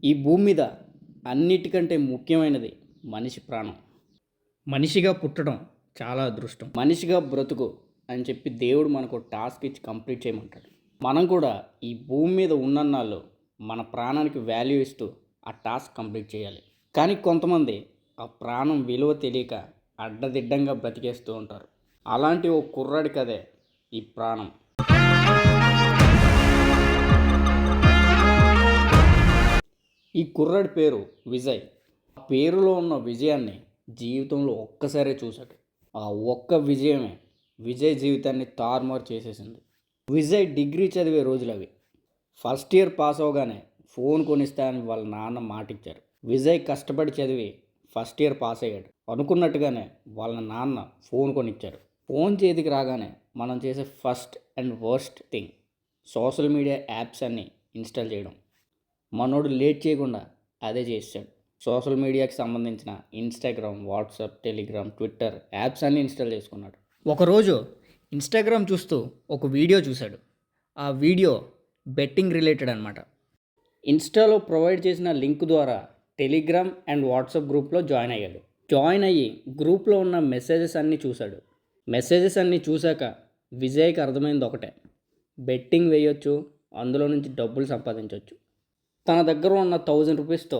ఈ భూమి మీద అన్నిటికంటే ముఖ్యమైనది మనిషి ప్రాణం. మనిషిగా పుట్టడం చాలా అదృష్టం. మనిషిగా బ్రతుకు అని చెప్పి దేవుడు మనకు టాస్క్ ఇచ్చి కంప్లీట్ చేయమంటాడు. మనం కూడా ఈ భూమి మీద ఉన్నన్నాళ్ళు మన ప్రాణానికి వాల్యూ ఇస్తూ ఆ టాస్క్ కంప్లీట్ చేయాలి. కానీ కొంతమంది ఆ ప్రాణం విలువ తెలియక అడ్డదిడ్డంగా బ్రతికేస్తూ ఉంటారు. అలాంటి ఓ కుర్రాడి కదే ఈ ప్రాణం. ఈ కుర్రాడి పేరు విజయ్. ఆ పేరులో ఉన్న విజయాన్ని జీవితంలో ఒక్కసారే చూశాడు. ఆ ఒక్క విజయమే విజయ్ జీవితాన్ని తారుమారు చేసేసింది. విజయ్ డిగ్రీ చదివే రోజులు అవి. ఫస్ట్ ఇయర్ పాస్ అవగానే ఫోన్ కొనిస్తానని వాళ్ళ నాన్న మాటిచ్చారు. విజయ్ కష్టపడి చదివి ఫస్ట్ ఇయర్ పాస్ అయ్యాడు. అనుకున్నట్టుగానే వాళ్ళ నాన్న ఫోన్ కొనిచ్చారు. ఫోన్ చేతికి రాగానే మనం చేసే first and worst thing social media apps అన్నీ ఇన్స్టాల్ చేయడం. మనోడు లేట్ చేయకుండా అదే చేశాడు. సోషల్ మీడియాకి సంబంధించిన Instagram, WhatsApp, Telegram, Twitter apps అన్నీ ఇన్స్టాల్ చేసుకున్నాడు. ఒకరోజు ఇన్స్టాగ్రామ్ చూస్తూ ఒక వీడియో చూశాడు. ఆ వీడియో బెట్టింగ్ రిలేటెడ్ అనమాట. ఇన్స్టాలో ప్రొవైడ్ చేసిన లింక్ ద్వారా టెలిగ్రామ్ అండ్ వాట్సాప్ గ్రూప్లో జాయిన్ అయ్యాడు. జాయిన్ అయ్యి గ్రూప్లో ఉన్న మెసేజెస్ అన్నీ చూశాడు. మెసేజెస్ అన్నీ చూశాక విజయ్కి అర్థమైంది ఒకటే: బెట్టింగ్ వేయొచ్చు, అందులో నుంచి డబ్బులు సంపాదించవచ్చు. తన దగ్గర ఉన్న 1000 రూపీస్తో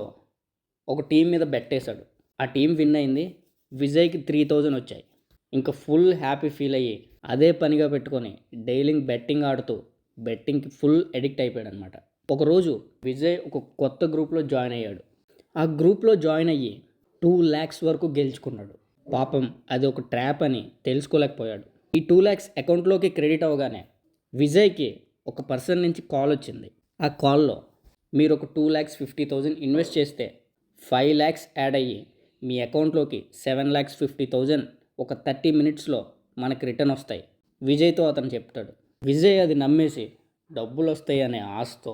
ఒక టీం మీద బెట్టేశాడు. ఆ టీం విన్ అయింది. విజయ్కి 3000 వచ్చాయి. ఇంకా ఫుల్ హ్యాపీ ఫీల్ అయ్యి అదే పనిగా పెట్టుకొని డైలీ బెట్టింగ్ ఆడుతూ బెట్టింగ్కి ఫుల్ అడిక్ట్ అయిపోయాడు అనమాట. ఒకరోజు విజయ్ ఒక కొత్త గ్రూప్లో జాయిన్ అయ్యాడు. ఆ గ్రూప్లో జాయిన్ అయ్యి 2 lakhs వరకు గెలుచుకున్నాడు. పాపం అది ఒక ట్రాప్ అని తెలుసుకోలేకపోయాడు. ఈ 2 lakhs అకౌంట్లోకి క్రెడిట్ అవ్వగానే విజయ్కి ఒక పర్సన్ నుంచి కాల్ వచ్చింది. ఆ కాల్లో మీరు ఒక 2,50,000 ఇన్వెస్ట్ చేస్తే 5 lakhs యాడ్ అయ్యి మీ అకౌంట్లోకి 7,50,000 ఒక 30 minutesలో మనకి రిటర్న్ వస్తాయి. విజయ్తో అతను చెప్తాడు. విజయ్ అది నమ్మేసి డబ్బులు వస్తాయి అనే ఆశతో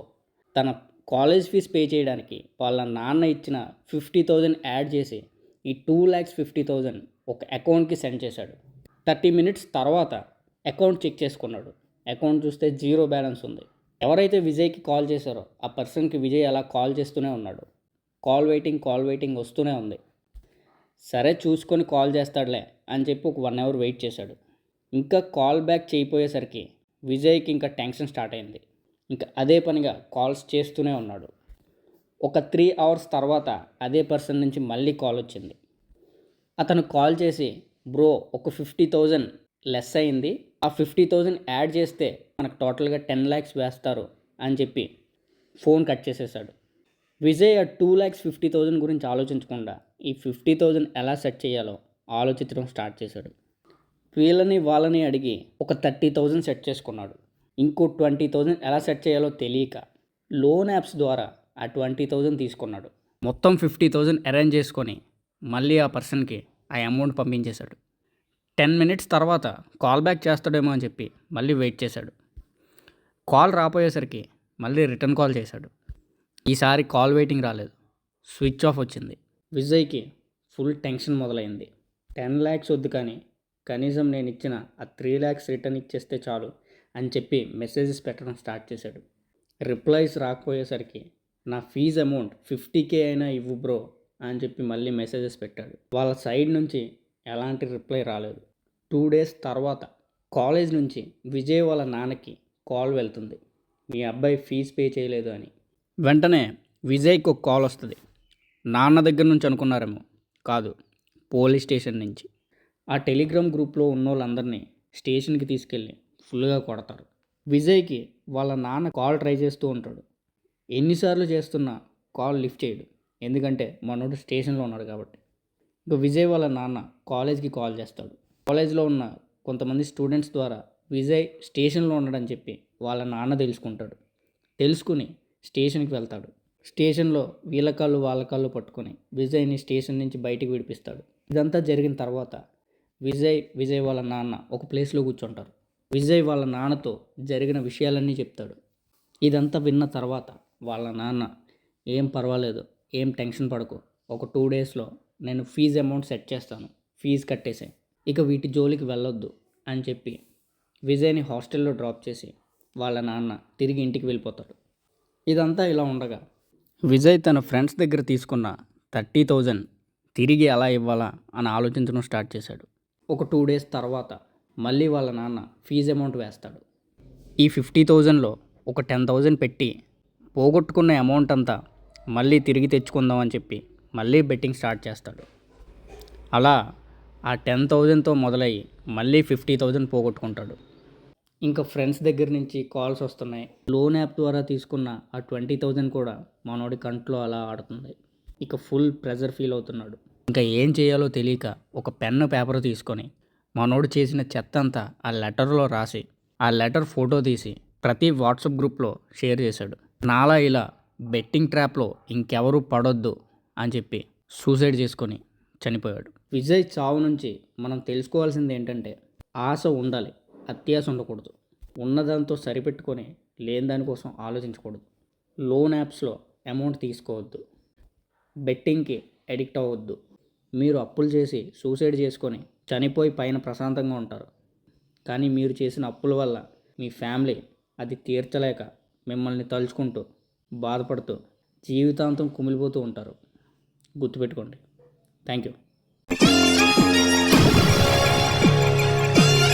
తన కాలేజ్ ఫీజు పే చేయడానికి వాళ్ళ నాన్న ఇచ్చిన 50,000 యాడ్ చేసి ఈ 2,50,000 ఒక అకౌంట్కి సెండ్ చేశాడు. 30 minutes తర్వాత అకౌంట్ చెక్ చేసుకున్నాడు. అకౌంట్ చూస్తే 0 బ్యాలెన్స్ ఉంది. ఎవరైతే విజయ్కి కాల్ చేశారో ఆ పర్సన్కి విజయ్ అలా కాల్ చేస్తూనే ఉన్నాడు. కాల్ వెయిటింగ్ వస్తూనే ఉంది. సరే చూసుకొని కాల్ చేస్తాడులే అని చెప్పి ఒక 1 hour వెయిట్ చేశాడు. ఇంకా కాల్ బ్యాక్ చేయపోయేసరికి విజయ్కి ఇంకా టెన్షన్ స్టార్ట్ అయింది. ఇంకా అదే పనిగా కాల్స్ చేస్తూనే ఉన్నాడు. ఒక 3 hours తర్వాత అదే పర్సన్ నుంచి మళ్ళీ కాల్ వచ్చింది. అతను కాల్ చేసి, బ్రో ఒక 50,000 లెస్ అయింది, ఆ 50,000 యాడ్ చేస్తే మనకు టోటల్గా 10 lakhs వేస్తారు అని చెప్పి ఫోన్ కట్ చేసేసాడు. విజయ్ ఆ 2,50,000 గురించి ఆలోచించకుండా ఈ 50,000 ఎలా సెట్ చేయాలో ఆలోచించడం స్టార్ట్ చేశాడు. వీళ్ళని వాళ్ళని అడిగి ఒక 30,000 సెట్ చేసుకున్నాడు. ఇంకో 20,000 ఎలా సెట్ చేయాలో తెలియక లోన్ యాప్స్ ద్వారా ఆ 20,000 తీసుకున్నాడు. మొత్తం 50,000 అరేంజ్ చేసుకొని మళ్ళీ ఆ పర్సన్కి ఆ అమౌంట్ పంపించేశాడు. 10 minutes తర్వాత కాల్ బ్యాక్ చేస్తాడేమో అని చెప్పి మళ్ళీ వెయిట్ చేశాడు. కాల్ రాపోయేసరికి మళ్ళీ రిటర్న్ కాల్ చేశాడు. ఈసారి కాల్ వెయిటింగ్ రాలేదు, స్విచ్ ఆఫ్ వచ్చింది. విజయ్కి ఫుల్ టెన్షన్ మొదలైంది. 10 lakhs వద్దు, కానీ కనీసం నేను ఇచ్చిన ఆ 3 lakhs రిటర్న్ ఇచ్చేస్తే చాలు అని చెప్పి మెసేజెస్ పెట్టడం స్టార్ట్ చేశాడు. రిప్లైస్ రాకపోయేసరికి నా ఫీజు అమౌంట్ 50K అయినా ఇవ్వు బ్రో అని చెప్పి మళ్ళీ మెసేజెస్ పెట్టాడు. వాళ్ళ సైడ్ నుంచి ఎలాంటి రిప్లై రాలేదు. 2 days తర్వాత కాలేజ్ నుంచి విజయ్ వాళ్ళ నాన్నకి కాల్ వెళ్తుంది, మీ అబ్బాయి ఫీజు పే చేయలేదు అని. వెంటనే విజయ్కి ఒక కాల్ వస్తుంది. నాన్న దగ్గర నుంచి అనుకున్నారేమో, కాదు, పోలీస్ స్టేషన్ నుంచి. ఆ టెలిగ్రామ్ గ్రూప్లో ఉన్న వాళ్ళందరినీ స్టేషన్కి తీసుకెళ్ళి ఫుల్గా కొడతారు. విజయ్కి వాళ్ళ నాన్న కాల్ ట్రై చేస్తూ ఉంటాడు. ఎన్నిసార్లు చేస్తున్నా కాల్ లిఫ్ట్ చేయడు, ఎందుకంటే మనోడు స్టేషన్లో ఉన్నాడు కాబట్టి. ఇంకా విజయ్ వాళ్ళ నాన్న కాలేజ్కి కాల్ చేస్తాడు. కాలేజ్లో ఉన్న కొంతమంది స్టూడెంట్స్ ద్వారా విజయ్ స్టేషన్లో ఉన్నాడని చెప్పి వాళ్ళ నాన్న తెలుసుకుంటాడు. తెలుసుకుని స్టేషన్కి వెళ్తాడు. స్టేషన్లో వీళ్ళ కాళ్ళు వాళ్ళ కాళ్ళు పట్టుకొని విజయ్ని స్టేషన్ నుంచి బయటికి విడిపిస్తాడు. ఇదంతా జరిగిన తర్వాత విజయ్ వాళ్ళ నాన్న ఒక ప్లేస్లో కూర్చుంటారు. విజయ్ వాళ్ళ నాన్నతో జరిగిన విషయాలన్నీ చెప్తాడు. ఇదంతా విన్న తర్వాత వాళ్ళ నాన్న, ఏం పర్వాలేదు, ఏం టెన్షన్ పడకు, ఒక 2 daysలో నేను ఫీజు అమౌంట్ సెట్ చేస్తాను, ఫీజు కట్టేసాయి, ఇక వీటి జోలికి వెళ్ళొద్దు అని చెప్పి విజయ్ని హాస్టల్లో డ్రాప్ చేసి వాళ్ళ నాన్న తిరిగి ఇంటికి వెళ్ళిపోతాడు. ఇదంతా ఇలా ఉండగా విజయ్ తన ఫ్రెండ్స్ దగ్గర తీసుకున్న 30,000 తిరిగి ఎలా ఇవ్వాలా అని ఆలోచించడం స్టార్ట్ చేశాడు. ఒక 2 డేస్ తర్వాత మళ్ళీ వాళ్ళ నాన్న ఫీజు అమౌంట్ వేస్తాడు. ఈ 50,000లో ఒక 10,000 పెట్టి పోగొట్టుకున్న అమౌంట్ అంతా మళ్ళీ తిరిగి తెచ్చుకుందాం అని చెప్పి మళ్ళీ బెట్టింగ్ స్టార్ట్ చేస్తాడు. అలా ఆ 10,000తో మొదలయ్యి మళ్ళీ 50,000 పోగొట్టుకుంటాడు. ఇంకా ఫ్రెండ్స్ దగ్గర నుంచి కాల్స్ వస్తున్నాయి. లోన్ యాప్ ద్వారా తీసుకున్న ఆ 20,000 కూడా మనోడి కంట్లో అలా ఆడుతుంది. ఇక ఫుల్ ప్రెజర్ ఫీల్ అవుతున్నాడు. ఇంకా ఏం చేయాలో తెలియక ఒక పెన్ను పేపర్ తీసుకొని మనోడు చేసిన చెత్త అంతా ఆ లెటర్లో రాసి ఆ లెటర్ ఫోటో తీసి ప్రతి వాట్సాప్ గ్రూప్లో షేర్ చేశాడు. నాలా ఇలా బెట్టింగ్ ట్రాప్లో ఇంకెవరూ పడొద్దు అని చెప్పి సూసైడ్ చేసుకొని చనిపోయాడు. విజయ్ చావు నుంచి మనం తెలుసుకోవాల్సింది ఏంటంటే ఆశ ఉండాలి, అత్యాశ ఉండకూడదు. ఉన్నదాంతో సరిపెట్టుకొని లేని దానికోసం ఆలోచించకూడదు. లోన్ యాప్స్లో అమౌంట్ తీసుకోవద్దు. బెట్టింగ్కి అడిక్ట్ అవ్వద్దు. మీరు అప్పులు చేసి సూసైడ్ చేసుకొని చనిపోయి పైన ప్రశాంతంగా ఉంటారు. కానీ మీరు చేసిన అప్పుల వల్ల మీ ఫ్యామిలీ అది తీర్చలేక మిమ్మల్ని తలుచుకుంటూ బాధపడుతూ జీవితాంతం కుమిలిపోతూ ఉంటారు. గుర్తుపెట్టుకోండి. Thank you.